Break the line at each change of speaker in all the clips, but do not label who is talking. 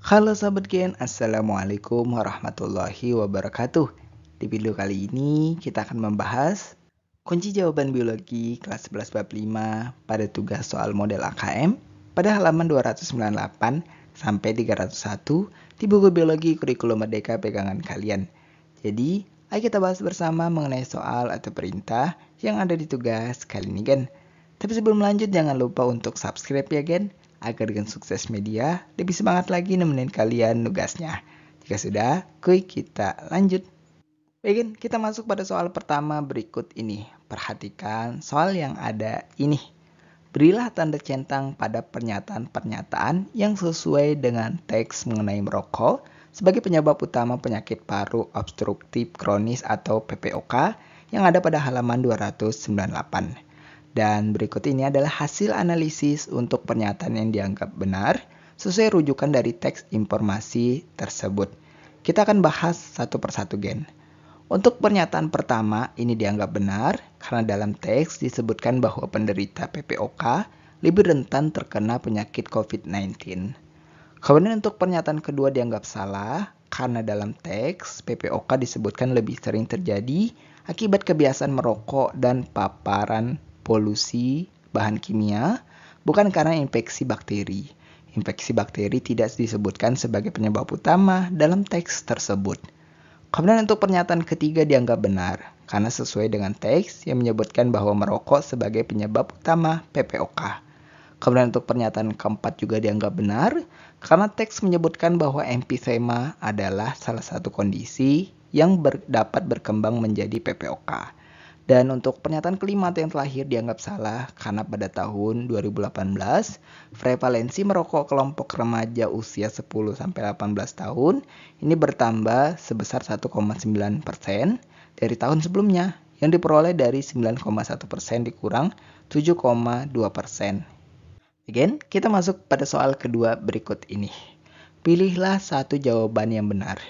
Halo Sobat Gen, Assalamualaikum warahmatullahi wabarakatuh. Di video kali ini kita akan membahas kunci jawaban biologi kelas 11 bab 5 pada tugas soal model AKM pada halaman 298 sampai 301 di buku biologi kurikulum merdeka pegangan kalian. Jadi, ayo kita bahas bersama mengenai soal atau perintah yang ada di tugas kali ini, Gen. Tapi sebelum lanjut, jangan lupa untuk subscribe ya, Gen, agar Gen Sukses Media lebih semangat lagi nemenin kalian nugasnya. Jika sudah, kuy kita lanjut. Baik, Gen, kita masuk pada soal pertama berikut ini. Perhatikan soal yang ada ini. Berilah tanda centang pada pernyataan-pernyataan yang sesuai dengan teks mengenai merokok sebagai penyebab utama penyakit paru obstruktif kronis atau PPOK yang ada pada halaman 298. Dan berikut ini adalah hasil analisis untuk pernyataan yang dianggap benar sesuai rujukan dari teks informasi tersebut. Kita akan bahas satu persatu, Gen. Untuk pernyataan pertama, ini dianggap benar karena dalam teks disebutkan bahwa penderita PPOK lebih rentan terkena penyakit COVID-19. Kemudian untuk pernyataan kedua dianggap salah karena dalam teks PPOK disebutkan lebih sering terjadi akibat kebiasaan merokok dan paparan polusi bahan kimia, bukan karena infeksi bakteri. Infeksi bakteri tidak disebutkan sebagai penyebab utama dalam teks tersebut. Kemudian untuk pernyataan ketiga dianggap benar, karena sesuai dengan teks yang menyebutkan bahwa merokok sebagai penyebab utama PPOK. Kemudian untuk pernyataan keempat juga dianggap benar, karena teks menyebutkan bahwa emfisema adalah salah satu kondisi yang dapat berkembang menjadi PPOK. Dan untuk pernyataan kelima atau yang terakhir dianggap salah karena pada tahun 2018 prevalensi merokok kelompok remaja usia 10-18 tahun ini bertambah sebesar 1,9% dari tahun sebelumnya yang diperoleh dari 9,1% dikurang 7,2%. Again, kita masuk pada soal kedua berikut ini. Pilihlah satu jawaban yang benar.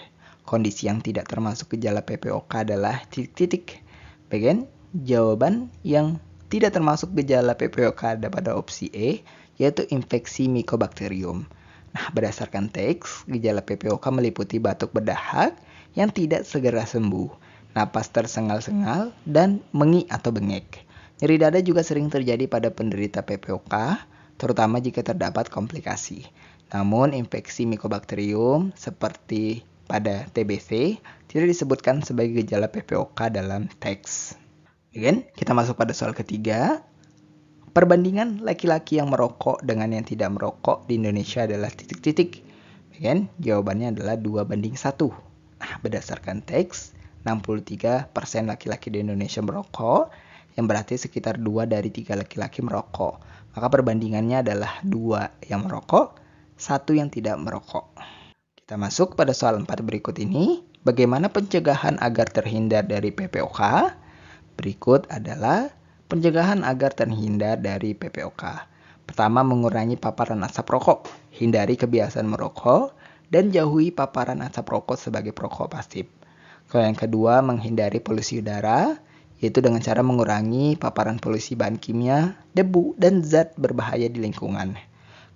Kondisi yang tidak termasuk gejala PPOK adalah titik-titik. Bagian jawaban yang tidak termasuk gejala PPOK ada pada opsi E, yaitu infeksi Mycobacterium. Nah, berdasarkan teks, gejala PPOK meliputi batuk berdahak yang tidak segera sembuh, napas tersengal-sengal, dan mengi atau bengek. Nyeri dada juga sering terjadi pada penderita PPOK, terutama jika terdapat komplikasi. Namun, infeksi Mycobacterium seperti pada TBC tidak disebutkan sebagai gejala PPOK dalam teks. Again, kita masuk pada soal ketiga. Perbandingan laki-laki yang merokok dengan yang tidak merokok di Indonesia adalah titik-titik. Again, jawabannya adalah 2:1. Nah, berdasarkan teks, 63% laki-laki di Indonesia merokok, yang berarti sekitar 2 dari 3 laki-laki merokok. Maka perbandingannya adalah 2 yang merokok, 1 yang tidak merokok. Kita masuk pada soal 4 berikut ini. Bagaimana pencegahan agar terhindar dari PPOK? Berikut adalah pencegahan agar terhindar dari PPOK. Pertama, mengurangi paparan asap rokok. Hindari kebiasaan merokok dan jauhi paparan asap rokok sebagai perokok pasif. Yang kedua, menghindari polusi udara, yaitu dengan cara mengurangi paparan polusi bahan kimia, debu, dan zat berbahaya di lingkungan.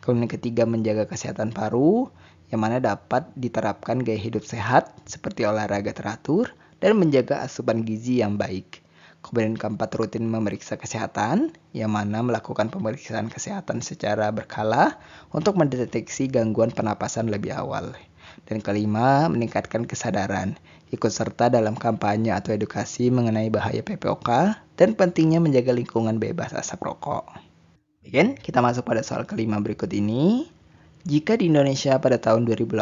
Kemudian ketiga, menjaga kesehatan paru, yang mana dapat diterapkan gaya hidup sehat seperti olahraga teratur dan menjaga asupan gizi yang baik. Kemudian keempat, rutin memeriksa kesehatan, yang mana melakukan pemeriksaan kesehatan secara berkala untuk mendeteksi gangguan pernapasan lebih awal. Dan kelima, meningkatkan kesadaran, ikut serta dalam kampanye atau edukasi mengenai bahaya PPOK dan pentingnya menjaga lingkungan bebas asap rokok. Baik, kita masuk pada soal kelima berikut ini. Jika di Indonesia pada tahun 2018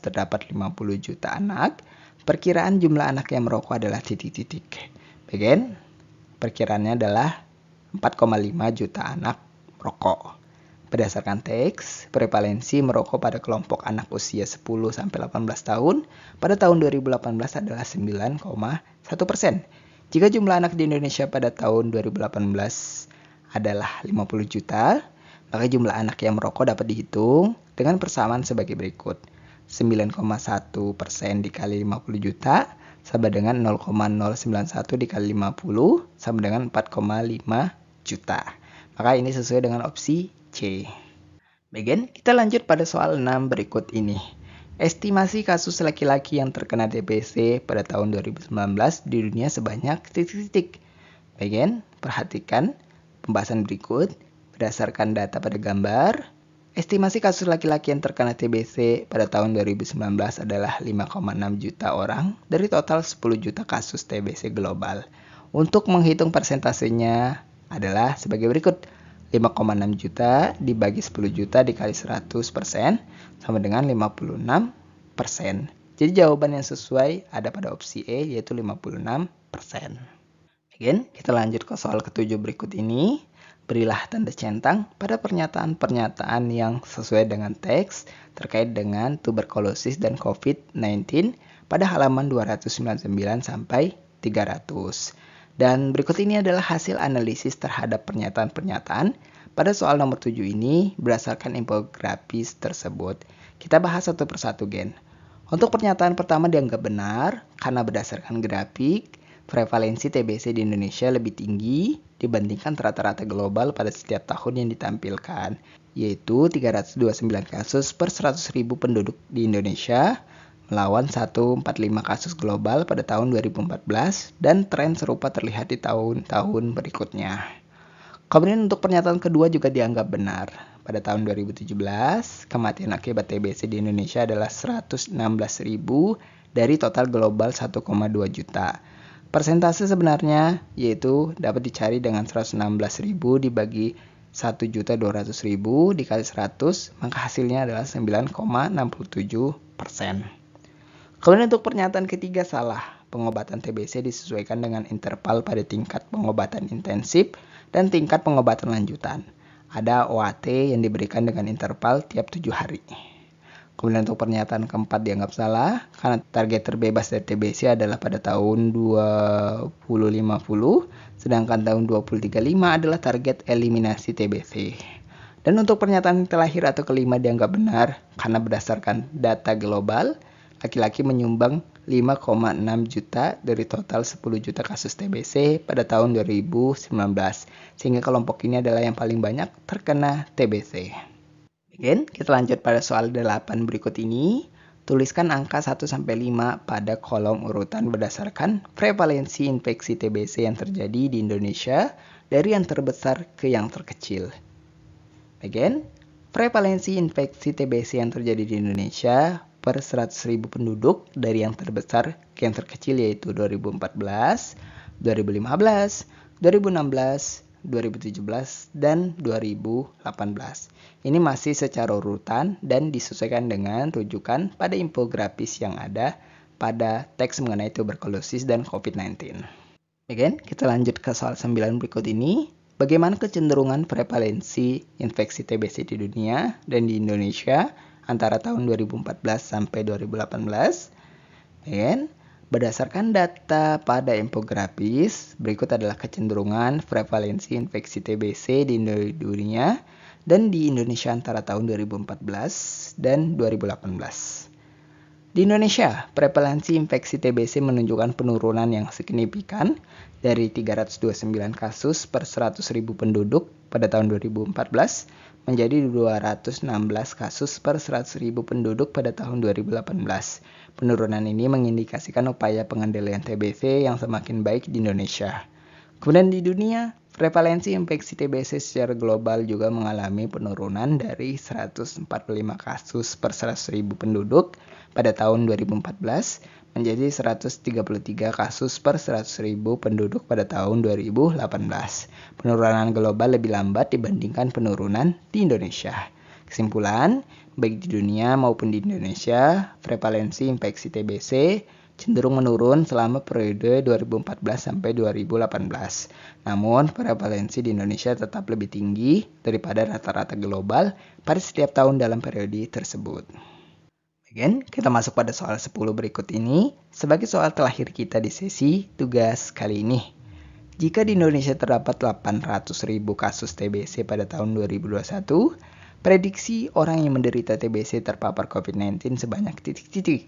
terdapat 50 juta anak, perkiraan jumlah anak yang merokok adalah titik-titik. Bagian perkiraannya adalah 4,5 juta anak merokok. Berdasarkan teks, prevalensi merokok pada kelompok anak usia 10-18 tahun pada tahun 2018 adalah 9,1%. Jika jumlah anak di Indonesia pada tahun 2018 adalah 50 juta, maka jumlah anak yang merokok dapat dihitung dengan persamaan sebagai berikut. 9,1% dikali 50 juta sama dengan 0,091 dikali 50 sama dengan 4,5 juta. Maka ini sesuai dengan opsi C. Kita lanjut pada soal 6 berikut ini. Estimasi kasus laki-laki yang terkena TBC pada tahun 2019 di dunia sebanyak titik-titik. Perhatikan pembahasan berikut. Berdasarkan data pada gambar, estimasi kasus laki-laki yang terkena TBC pada tahun 2019 adalah 5,6 juta orang dari total 10 juta kasus TBC global. Untuk menghitung persentasenya adalah sebagai berikut. 5,6 juta dibagi 10 juta dikali 100% sama dengan 56%. Jadi jawaban yang sesuai ada pada opsi E yaitu 56%. Kita lanjut ke soal ketujuh berikut ini. Berilah tanda centang pada pernyataan-pernyataan yang sesuai dengan teks terkait dengan tuberkulosis dan COVID-19 pada halaman 299 sampai 300. Dan berikut ini adalah hasil analisis terhadap pernyataan-pernyataan pada soal nomor 7 ini berdasarkan infografis tersebut. Kita bahas satu persatu, Untuk pernyataan pertama dianggap benar karena berdasarkan grafik, prevalensi TBC di Indonesia lebih tinggi dibandingkan rata-rata global pada setiap tahun yang ditampilkan, yaitu 329 kasus per 100.000 penduduk di Indonesia, melawan 145 kasus global pada tahun 2014 dan tren serupa terlihat di tahun-tahun berikutnya. Kemudian untuk pernyataan kedua juga dianggap benar. Pada tahun 2017, kematian akibat TBC di Indonesia adalah 116.000 dari total global 1,2 juta. Persentase sebenarnya yaitu dapat dicari dengan 116.000 dibagi 1.200.000 dikali 100, maka hasilnya adalah 9,67%. Kemudian untuk pernyataan ketiga salah. Pengobatan TBC disesuaikan dengan interval pada tingkat pengobatan intensif dan tingkat pengobatan lanjutan. Ada OAT yang diberikan dengan interval tiap 7 hari. Kemudian untuk pernyataan keempat dianggap salah karena target terbebas dari TBC adalah pada tahun 2050, sedangkan tahun 2035 adalah target eliminasi TBC. Dan untuk pernyataan terakhir atau kelima dianggap benar karena berdasarkan data global, laki-laki menyumbang 5,6 juta dari total 10 juta kasus TBC pada tahun 2019, sehingga kelompok ini adalah yang paling banyak terkena TBC. Kita lanjut pada soal 8 berikut ini. Tuliskan angka 1-5 pada kolom urutan berdasarkan prevalensi infeksi TBC yang terjadi di Indonesia dari yang terbesar ke yang terkecil. Prevalensi infeksi TBC yang terjadi di Indonesia per 100.000 penduduk dari yang terbesar ke yang terkecil yaitu 2014, 2015, 2016, 2017, dan 2018. Ini masih secara urutan dan disesuaikan dengan rujukan pada infografis yang ada pada teks mengenai tuberkulosis dan COVID-19. Kita lanjut ke soal 9 berikut ini. Bagaimana kecenderungan prevalensi infeksi TBC di dunia dan di Indonesia antara tahun 2014 sampai 2018. Berdasarkan data pada infografis, berikut adalah kecenderungan prevalensi infeksi TBC di dunia dan di Indonesia antara tahun 2014 dan 2018. Di Indonesia, prevalensi infeksi TBC menunjukkan penurunan yang signifikan dari 329 kasus per 100.000 penduduk pada tahun 2014 menjadi 216 kasus per 100.000 penduduk pada tahun 2018. Penurunan ini mengindikasikan upaya pengendalian TBC yang semakin baik di Indonesia. Kemudian di dunia, prevalensi infeksi TBC secara global juga mengalami penurunan dari 145 kasus per 100.000 penduduk pada tahun 2014 menjadi 133 kasus per 100.000 penduduk pada tahun 2018. Penurunan global lebih lambat dibandingkan penurunan di Indonesia. Kesimpulan, baik di dunia maupun di Indonesia, prevalensi infeksi TBC cenderung menurun selama periode 2014 sampai 2018. Namun, prevalensi di Indonesia tetap lebih tinggi daripada rata-rata global pada setiap tahun dalam periode tersebut. Kita masuk pada soal 10 berikut ini sebagai soal terakhir kita di sesi tugas kali ini. Jika di Indonesia terdapat 800.000 kasus TBC pada tahun 2021, prediksi orang yang menderita TBC terpapar COVID-19sebanyak titik-titik.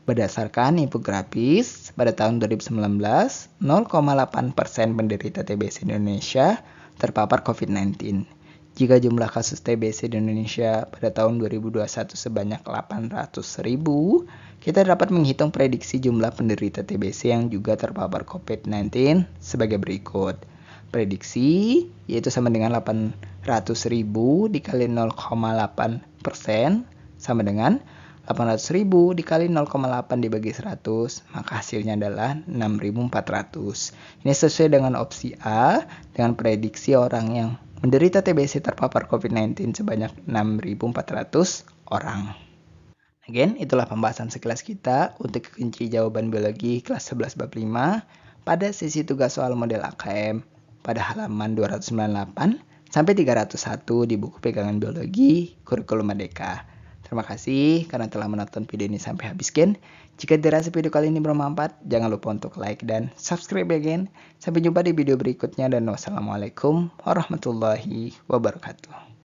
Berdasarkan infografis, pada tahun 2019, 0,8% penderita TBC di Indonesia terpapar COVID-19. Jika jumlah kasus TBC di Indonesia pada tahun 2021 sebanyak 800.000, kita dapat menghitung prediksi jumlah penderita TBC yang juga terpapar COVID-19 sebagai berikut. Prediksi yaitu sama dengan 800.000 dikali 0,8% sama dengan 800.000 dikali 0,8 dibagi 100, maka hasilnya adalah 6.400. Ini sesuai dengan opsi A dengan prediksi orang yang menderita TBC terpapar COVID-19 sebanyak 6.400 orang. Again, itulah pembahasan sekilas kita untuk kunci jawaban biologi kelas 11 bab 5 pada sesi tugas soal model AKM pada halaman 298 sampai 301 di buku pegangan biologi kurikulum Merdeka. Terima kasih karena telah menonton video ini sampai habis, Gen. Jika dirasa video kali ini bermanfaat, jangan lupa untuk like dan subscribe ya, Gen. Sampai jumpa di video berikutnya dan wassalamualaikum warahmatullahi wabarakatuh.